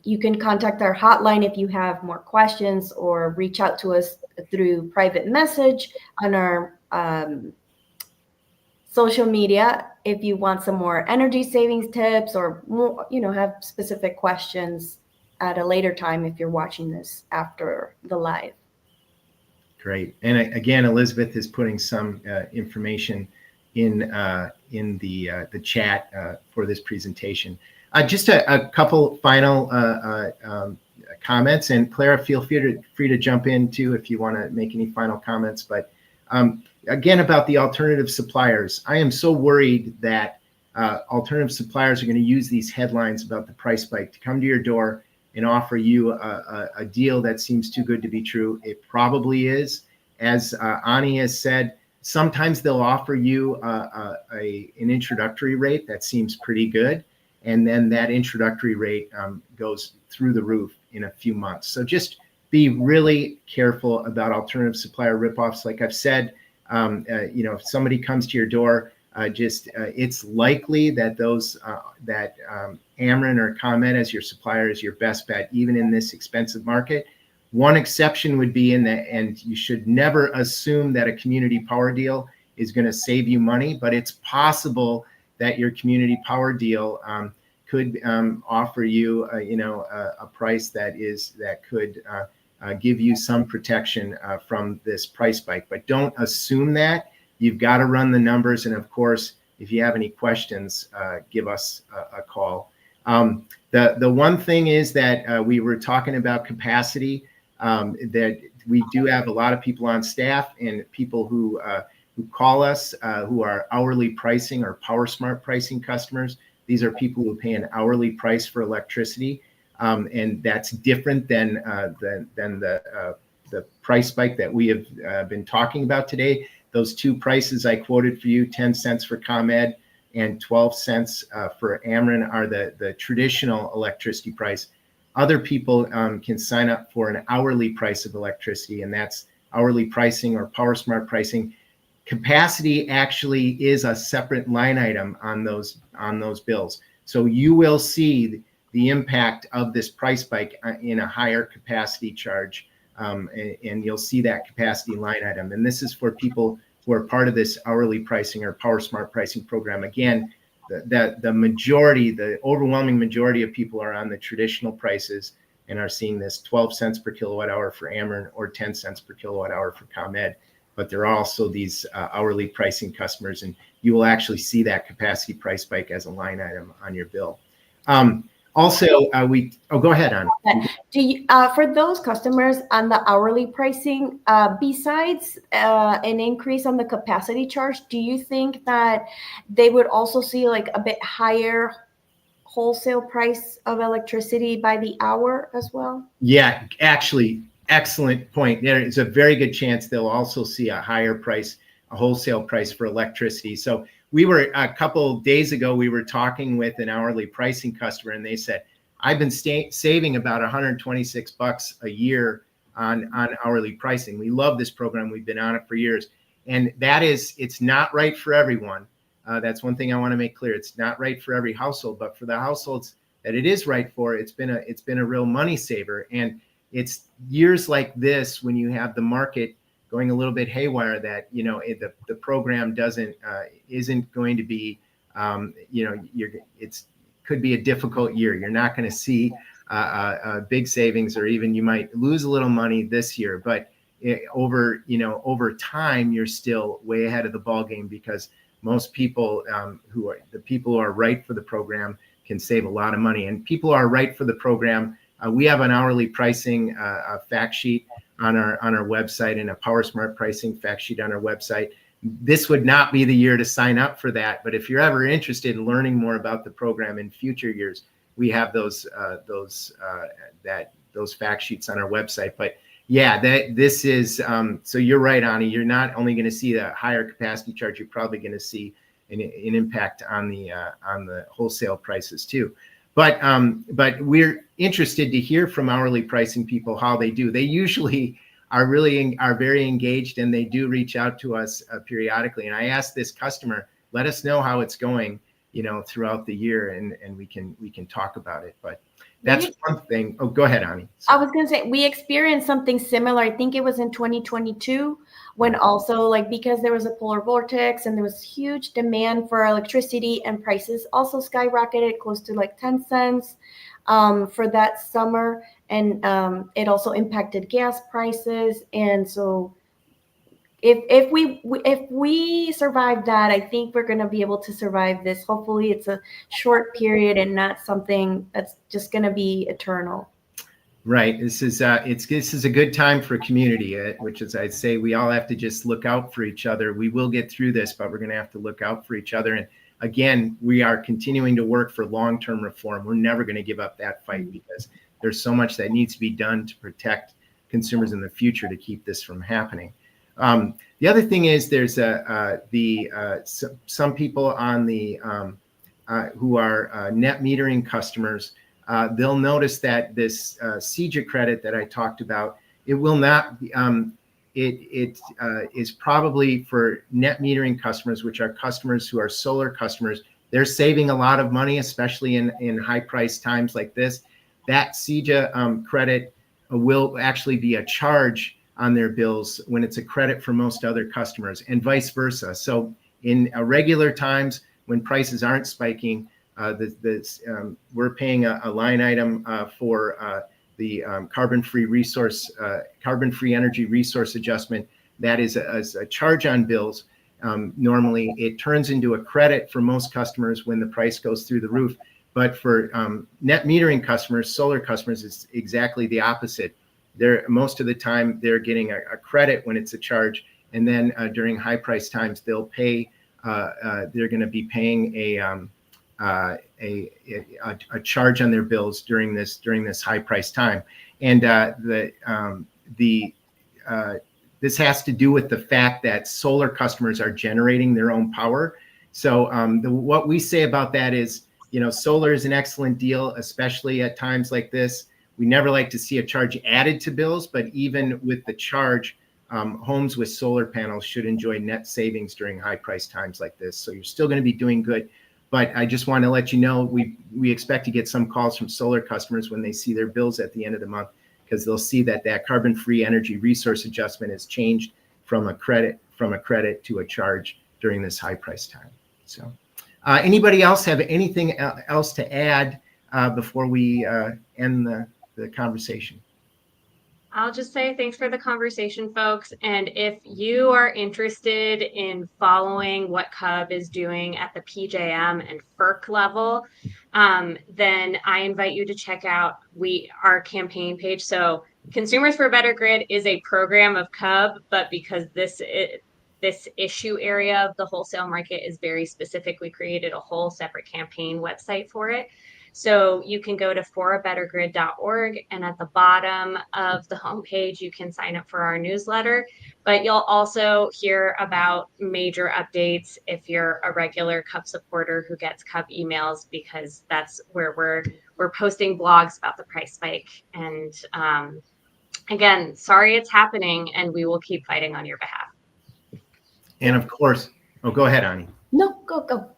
you can contact our hotline if you have more questions, or reach out to us through private message on our social media if you want some more energy savings tips, or more, have specific questions at a later time if you're watching this after the live. Great. And again, Elizabeth is putting some information in the chat for this presentation. Just a couple final comments, and Clara, feel free to jump in too if you want to make any final comments. But again, about the alternative suppliers, I am so worried that alternative suppliers are going to use these headlines about the price spike to come to your door and offer you a deal that seems too good to be true. It probably is. As Ani has said, sometimes they'll offer you an introductory rate that seems pretty good, and then that introductory rate goes through the roof in a few months. So just be really careful about alternative supplier ripoffs. Like I've said, if somebody comes to your door, it's likely that Ameren or ComEd as your supplier is your best bet, even in this expensive market. One exception would be and you should never assume that a community power deal is going to save you money, but it's possible that your community power deal could offer you, a price that could give you some protection from this price spike. But don't assume that. You've got to run the numbers, and of course, if you have any questions, give us a call. The one thing is that we were talking about capacity, that we do have a lot of people on staff and people who call us who are hourly pricing or Power Smart pricing customers. These are people who pay an hourly price for electricity. and that's different than the price spike that we have been talking about today. Those two prices I quoted for you, 10 cents for ComEd and 12 cents for Ameren, are the traditional electricity price. Other people can sign up for an hourly price of electricity, and that's hourly pricing or Power Smart pricing. Capacity actually is a separate line item on those bills. So you will see the impact of this price spike in a higher capacity charge, and you'll see that capacity line item. And this is for people who are part of this hourly pricing or Power Smart pricing program. Again, the majority, the overwhelming majority of people are on the traditional prices and are seeing this 12 cents per kilowatt hour for Ameren or 10 cents per kilowatt hour for ComEd. But there are also these hourly pricing customers, and you will actually see that capacity price spike as a line item on your bill. Also, go ahead, Anna. Do you, for those customers on the hourly pricing, besides an increase on the capacity charge, do you think that they would also see like a bit higher wholesale price of electricity by the hour as well? Yeah, actually, excellent point. There is a very good chance they'll also see a higher price, a wholesale price for electricity. So we were a couple of days ago, we were talking with an hourly pricing customer, and they said, I've been saving about $126 a year on hourly pricing. We love this program. We've been on it for years. And it's not right for everyone. That's one thing I want to make clear. It's not right for every household, but for the households that it is right for, it's been a real money saver. And it's years like this when you have the market going a little bit haywire that the program isn't going to be could be a difficult year. You're not going to see big savings, or even you might lose a little money this year, but over time you're still way ahead of the ball game, because most people who are right for the program can save a lot of money. And people who are right for the program, we have an hourly pricing fact sheet on our website, and a Power Smart pricing fact sheet on our website. This would not be the year to sign up for that, but if you're ever interested in learning more about the program in future years, we have those fact sheets on our website. But yeah, this is so you're right, Ani. You're not only going to see the higher capacity charge, you're probably going to see an impact on the wholesale prices too. But we're interested to hear from hourly pricing people how they do. They usually are very engaged, and they do reach out to us periodically. And I asked this customer, let us know how it's going, throughout the year, and we can talk about it. But that's one thing. Oh, go ahead, Ani. I was going to say, we experienced something similar. I think it was in 2022 when also, because there was a polar vortex and there was huge demand for electricity, and prices also skyrocketed close to 10 cents for that summer. And it also impacted gas prices. And so if we survive that, I think we're going to be able to survive this. Hopefully it's a short period and not something that's just going to be eternal. Right. This is a good time for community, which is, I'd say, we all have to just look out for each other. We will get through this, but we're going to have to look out for each other. And again, we are continuing to work for long-term reform. We're never going to give up that fight, because there's so much that needs to be done to protect consumers in the future to keep this from happening. The other thing is there's some people on the who are net metering customers. They'll notice that this CEJA credit that I talked about, it will not be, it is probably for net metering customers, which are customers who are solar customers. They're saving a lot of money, especially in high price times like this. That CEJA credit will actually be a charge on their bills when it's a credit for most other customers, and vice versa. So in regular times when prices aren't spiking, we're paying a line item for the carbon-free energy resource adjustment. That is a charge on bills. Normally, it turns into a credit for most customers when the price goes through the roof. But for net metering customers, solar customers, it's exactly the opposite. Most of the time, they're getting a credit when it's a charge, and then during high price times, they'll pay. They're going to be paying a charge on their bills during this high price time. And this has to do with the fact that solar customers are generating their own power. So what we say about that is, solar is an excellent deal, especially at times like this. We never like to see a charge added to bills, but even with the charge, homes with solar panels should enjoy net savings during high price times like this. So you're still going to be doing good. But I just want to let you know, we expect to get some calls from solar customers when they see their bills at the end of the month, because they'll see that carbon-free energy resource adjustment has changed from a credit to a charge during this high price time. So anybody else have anything else to add before we end the conversation? I'll just say thanks for the conversation, folks. And if you are interested in following what CUB is doing at the PJM and FERC level, then I invite you to check out our campaign page. So Consumers for a Better Grid is a program of CUB, but because this issue area of the wholesale market is very specific, we created a whole separate campaign website for it. So you can go to forabettergrid.org, and at the bottom of the homepage, you can sign up for our newsletter. But you'll also hear about major updates if you're a regular CUB supporter who gets CUB emails, because that's where we're posting blogs about the price spike. And again, sorry it's happening, and we will keep fighting on your behalf. And of course, go ahead, Ani. No, go.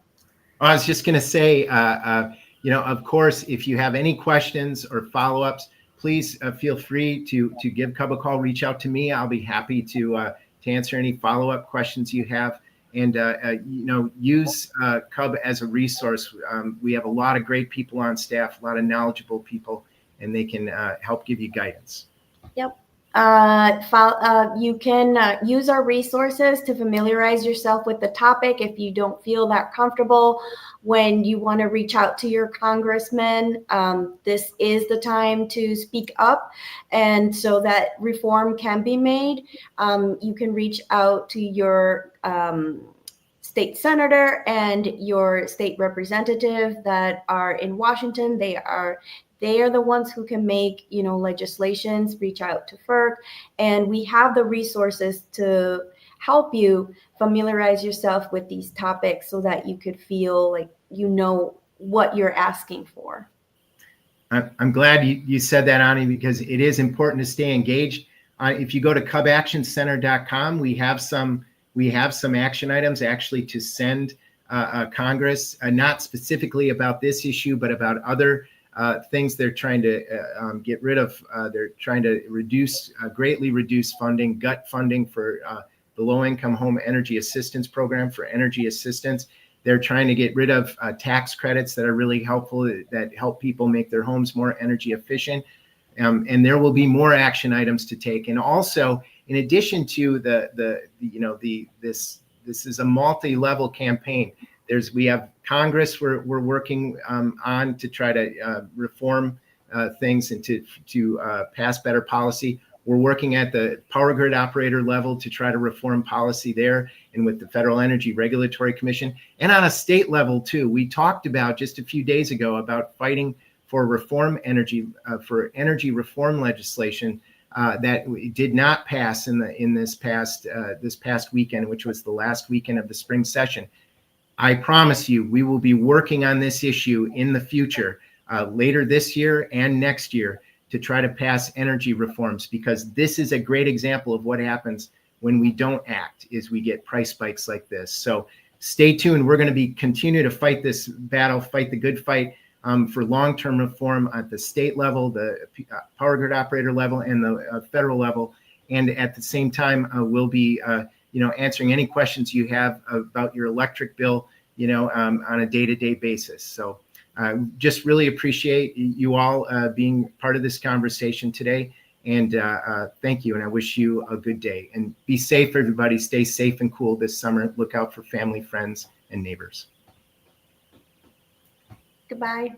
I was just going to say, of course, if you have any questions or follow-ups, please feel free to give CUB a call. Reach out to me. I'll be happy to answer any follow-up questions you have. And use CUB as a resource. We have a lot of great people on staff, a lot of knowledgeable people, and they can help give you guidance. Yep. You can use our resources to familiarize yourself with the topic if you don't feel that comfortable. When you want to reach out to your congressman, this is the time to speak up, and so that reform can be made. You can reach out to your state senator and your state representative that are in Washington. They are the ones who can make, legislations. Reach out to FERC, and we have the resources to help you familiarize yourself with these topics so that you could feel like you know what you're asking for. I'm glad you said that, Ani, because it is important to stay engaged. If you go to cubactioncenter.com, we have some action items actually to send Congress, not specifically about this issue, but about other things they're trying to get rid of. They're trying to greatly reduce funding, gut funding for the low-income home energy assistance program for energy assistance. They're trying to get rid of tax credits that are really helpful, that help people make their homes more energy efficient. And there will be more action items to take. And also, in addition to this is a multi-level campaign. We have Congress we're working on to try to reform things and to pass better policy. We're working at the power grid operator level to try to reform policy there, and with the Federal Energy Regulatory Commission, and on a state level too. We talked about just a few days ago about fighting for energy reform legislation that did not pass in this past weekend, which was the last weekend of the spring session. I promise you, we will be working on this issue in the future, later this year and next year, to try to pass energy reforms, because this is a great example of what happens when we don't act, is we get price spikes like this. So stay tuned. We're going to continue to fight this battle, fight the good fight for long-term reform at the state level, the power grid operator level, and the federal level. And at the same time, we'll be answering any questions you have about your electric bill, on a day-to-day basis. So just really appreciate you all being part of this conversation today. And thank you. And I wish you a good day. And be safe, everybody. Stay safe and cool this summer. Look out for family, friends, and neighbors. Goodbye.